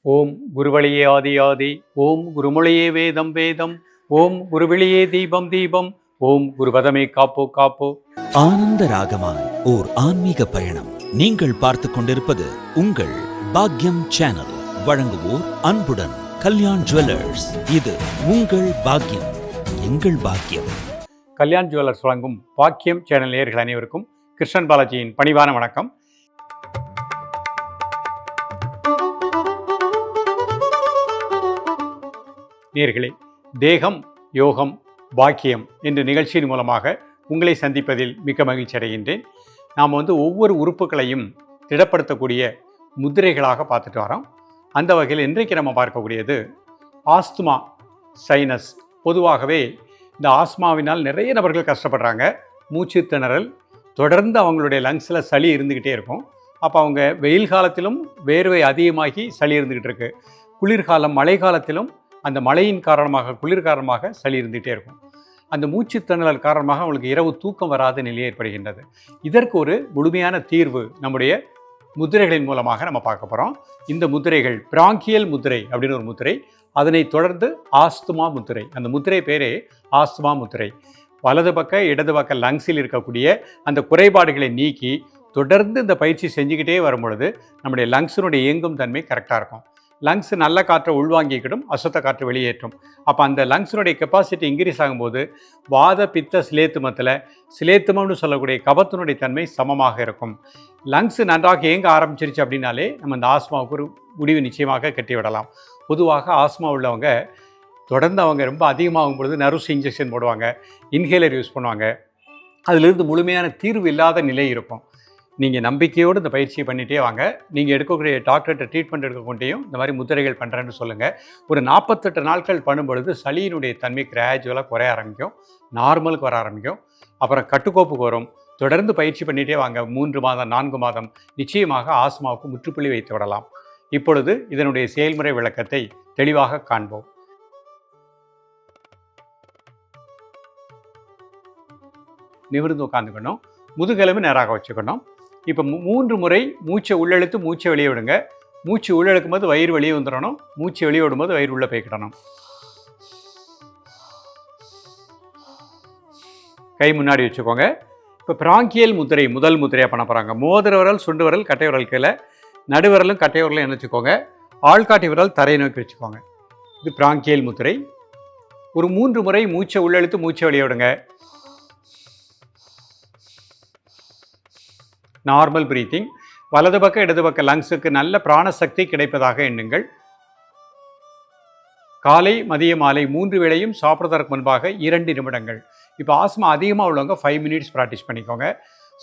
ஓம் குருவழியே ஆதி ஆதி, ஓம் குருமொழியே வேதம் வேதம், ஓம் குருவிழியே தீபம் தீபம், ஓம் குருபதமே காப்போ காப்போ. ஆனந்த ராகமாய் ஓர் ஆன்மீக பயணம். நீங்கள் பார்த்துக் கொண்டிருப்பது உங்கள் பாக்யம் சேனல். வழங்குவோர் அன்புடன் கல்யாண் ஜுவல்லர்ஸ். இது உங்கள் பாக்யம், எங்கள் பாக்கியம். கல்யாண் ஜுவல்லர்ஸ் வழங்கும் பாக்கியம் சேனல் நேயர்கள் அனைவருக்கும் கிருஷ்ணன் பாலாஜியின் பணிவான வணக்கம். நேயர்களே, தேகம் யோகம் பாக்கியம் என்ற நிகழ்ச்சியின் மூலமாக உங்களை சந்திப்பதில் மிக்க மகிழ்ச்சி அடைகின்றேன். நாம் ஒவ்வொரு உறுப்புகளையும் திடப்படுத்தக்கூடிய முதிரைகளாக பார்த்துட்டு வரோம். அந்த வகையில் இன்றைக்கு நம்ம பார்க்கக்கூடியது ஆஸ்துமா சைனஸ். பொதுவாகவே இந்த ஆஸ்மாவினால் நிறைய நபர்கள் கஷ்டப்படுறாங்க. மூச்சு திணறல், தொடர்ந்து அவங்களுடைய லங்ஸில் சளி இருந்துக்கிட்டே இருக்கும். அப்போ அவங்க வெயில் காலத்திலும் வேர்வை அதிகமாகி சளி இருந்துக்கிட்டு இருக்கு. குளிர்காலம் மழை காலத்திலும் அந்த மழையின் காரணமாக குளிர் காரணமாக சளி இருந்துகிட்டே இருக்கும். அந்த மூச்சு திணறல் காரணமாக அவங்களுக்கு இரவு தூக்கம் வராத நிலை ஏற்படுகின்றது. இதற்கு ஒரு முழுமையான தீர்வு நம்முடைய முதிரைகளின் மூலமாக நம்ம பார்க்க போகிறோம். இந்த முதிரைகள் பிராங்கியல் முதிரை அப்படின்னு ஒரு முதிரை, அதனை தொடர்ந்து ஆஸ்துமா முதிரை. அந்த முதிரை பேரே ஆஸ்துமா முதிரை. வலது பக்க இடது பக்க லங்ஸில் இருக்கக்கூடிய அந்த குறைபாடுகளை நீக்கி தொடர்ந்து இந்த பயிற்சி செஞ்சுக்கிட்டே வரும் பொழுது நம்முடைய லங்ஸினுடைய இயங்கும் தன்மை கரெக்டாக இருக்கும். லங்ஸ் நல்ல காற்றை உள்வாங்கிக்கிடும், அசுத்த காற்று வெளியேற்றும். அப்போ அந்த லங்ஸினுடைய கெப்பாசிட்டி இன்க்ரீஸ் ஆகும்போது வாத பித்த சிலேத்துமத்தில் சிலேத்துமம்னு சொல்லக்கூடிய கபத்தினுடைய தன்மை சமமாக இருக்கும். லங்ஸ் நன்றாக இயங்க ஆரம்பிச்சிருச்சு அப்படின்னாலே நம்ம அந்த ஆஸ்மாவுக்கு ஒரு முடிவு நிச்சயமாக கட்டிவிடலாம். பொதுவாக ஆஸ்மா உள்ளவங்க தொடர்ந்து அவங்க ரொம்ப அதிகமாகும் பொழுது நர்வ்ஸ் இன்ஜெக்ஷன் போடுவாங்க, இன்ஹேலர் யூஸ் பண்ணுவாங்க. அதிலிருந்து முழுமையான தீர்வு இல்லாத நிலை இருக்கும். நீங்கள் நம்பிக்கையோடு இந்த பயிற்சியை பண்ணிகிட்டே வாங்க. நீங்கள் எடுக்கக்கூடிய டாக்டர்கிட்ட ட்ரீட்மெண்ட் எடுக்கக்கூடியும் இந்த மாதிரி முதிரைகள் பண்ணுறேன்னு சொல்லுங்கள். ஒரு 48 நாட்கள் பண்ணும்பொழுது சளியினுடைய தன்மை கிராஜுவலாக குறைய ஆரம்பிக்கும், நார்மலுக்கு வர ஆரம்பிக்கும். அப்புறம் கட்டுக்கோப்புக்கு வரும். தொடர்ந்து பயிற்சி பண்ணிகிட்டே வாங்க. 3 மாதம் 4 மாதம் நிச்சயமாக ஆஸ்மாவுக்கு முற்றுப்புள்ளி வைத்து விடலாம். இப்பொழுது இதனுடைய செயல்முறை விளக்கத்தை தெளிவாக காண்போம். நிமிர்ந்து உட்காந்துக்கணும், முதுகெலும்பு நேராக வச்சுக்கணும். இப்போ 3 முறை மூச்சை உள்ளெழுத்து மூச்சை வெளியே விடுங்க. மூச்சு உள்ளெழுக்கும் போது வயிறு வெளியே வந்துடணும், மூச்சு வெளியே விடும்போது வயிறு உள்ளே போய்க்கிடணும். கை முன்னாடி வச்சுக்கோங்க. இப்போ பிராங்கியல் முதிரை முதல் முதிரையாக பண்ண போகிறாங்க. மோதிர விரல், சுண்டு விரல், கட்டை விரல் கீழே, நடுவிரலும் கட்டை விரலும் இணைச்சிக்கோங்க. ஆள்காட்டி விரல் தரையை நோக்கி வச்சுக்கோங்க. இது பிராங்கியல் முதிரை. ஒரு 3 முறை மூச்சை உள்ளெழுத்து மூச்சை வெளியே விடுங்க. Normal breathing. வலது பக்கம் இடது பக்க லங்ஸுக்கு நல்ல பிராணசக்தி கிடைப்பதாக எண்ணுங்கள். காலை மதிய மாலை 3 வேளையும் சாப்பிட்றதற்கு முன்பாக 2 நிமிடங்கள். இப்போ ஆஸ்மா அதிகமாக உள்ளவங்க 5 மினிட்ஸ் ப்ராக்டிஸ் பண்ணிக்கோங்க.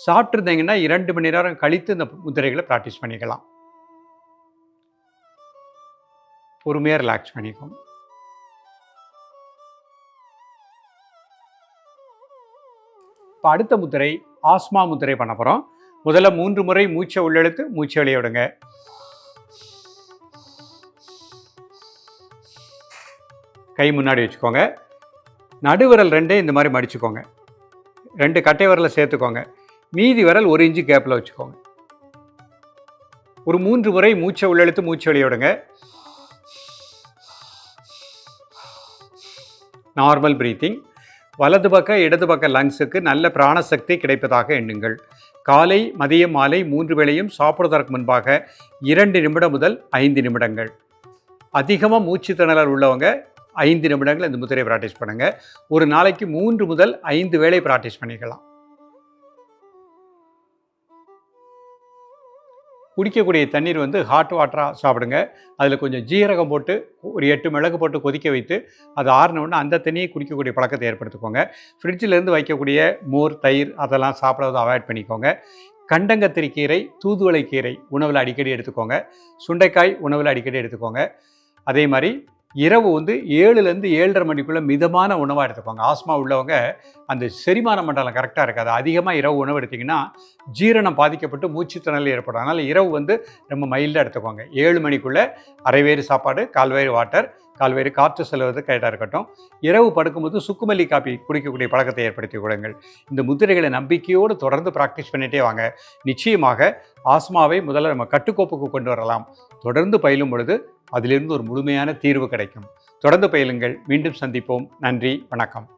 சாப்பிட்ருந்தீங்கன்னா 2 மணி நேரம் கழித்து இந்த முதிரைகளை ப்ராக்டிஸ் பண்ணிக்கலாம். பொறுமையாக ரிலாக்ஸ் பண்ணிக்கோங்க. இப்போ அடுத்த முதிரை ஆஸ்மா முதிரை பண்ண போகிறோம். முதல்ல 3 முறை மூச்சை உள்ளெழுத்து மூச்சை வெளியே விடுங்க. கை முன்னாடி வச்சுக்கோங்க. நடுவிரல் 2 இந்த மாதிரி மடிச்சுக்கோங்க. 2 கட்டை விரலை சேர்த்துக்கோங்க. மீதி விரல் 1 இன்ச்சு கேப்பில் வச்சுக்கோங்க. ஒரு 3 முறை மூச்சை உள்ளெழுத்து மூச்சை வெளியே விடுங்க. Normal breathing. வலது பக்க இடது பக்க லங்ஸுக்கு நல்ல பிராணசக்தி கிடைப்பதாக எண்ணுங்கள். காலை மதியம் மாலை 3 வேளையும் சாப்பிடுவதற்கு முன்பாக 2 நிமிடம் முதல் 5 நிமிடங்கள். அதிகமாக மூச்சு திணறல் உள்ளவங்க 5 நிமிடங்கள் இந்த முதிரையை ப்ராக்டிஸ் பண்ணுங்கள். ஒரு நாளைக்கு 3 முதல் 5 வேளை ப்ராக்டிஸ் பண்ணிக்கலாம். குடிக்கக்கூடிய தண்ணீர் ஹாட் வாட்டராக சாப்பிடுங்க. அதில் கொஞ்சம் ஜீரகம் போட்டு ஒரு 8 மிளகு போட்டு கொதிக்க வைத்து அது ஆறினவுடனே அந்த தண்ணியை குடிக்கக்கூடிய பழக்கத்தை ஏற்படுத்திக்கோங்க. ஃப்ரிட்ஜிலேருந்து வைக்கக்கூடிய மோர், தயிர் அதெல்லாம் சாப்பிட்றதை அவாய்ட் பண்ணிக்கோங்க. கண்டங்கத்திரி கீரை, தூதுவளை கீரை உணவில் அடிக்கடி எடுத்துக்கோங்க. சுண்டைக்காய் உணவில் அடிக்கடி எடுத்துக்கோங்க. அதே மாதிரி இரவு 7லேருந்து 7:30 மணிக்குள்ளே மிதமான உணவாக எடுத்துக்கோங்க. ஆஸ்மா உள்ளவங்க அந்த செரிமான மண்டலம் கரெக்டாக இருக்காது. அதிகமாக இரவு உணவு எடுத்திங்கன்னா ஜீரணம் பாதிக்கப்பட்டு மூச்சு திணறல் ஏற்படும். அதனால் இரவு ரொம்ப மைல்டாக எடுத்துக்கோங்க. 7 மணிக்குள்ளே அரைவேறு சாப்பாடு, கால்வேறு வாட்டர், கால்வேறு காற்று செல்வது கைட்டாக இருக்கட்டும். இரவு படுக்கும்போது சுக்குமல்லி காப்பி குடிக்கக்கூடிய பழக்கத்தை ஏற்படுத்தி கொடுங்கள். இந்த முதிரைகளை நம்பிக்கையோடு தொடர்ந்து ப்ராக்டிஸ் பண்ணிகிட்டே வாங்க. நிச்சயமாக ஆஸ்மாவை முதல்ல நம்ம கட்டுக்கோப்புக்கு கொண்டு வரலாம். தொடர்ந்து பயிலும் பொழுது அதிலிருந்து ஒரு முழுமையான தீர்வு கிடைக்கும். தொடர்ந்து பயிலுங்கள். மீண்டும் சந்திப்போம். நன்றி, வணக்கம்.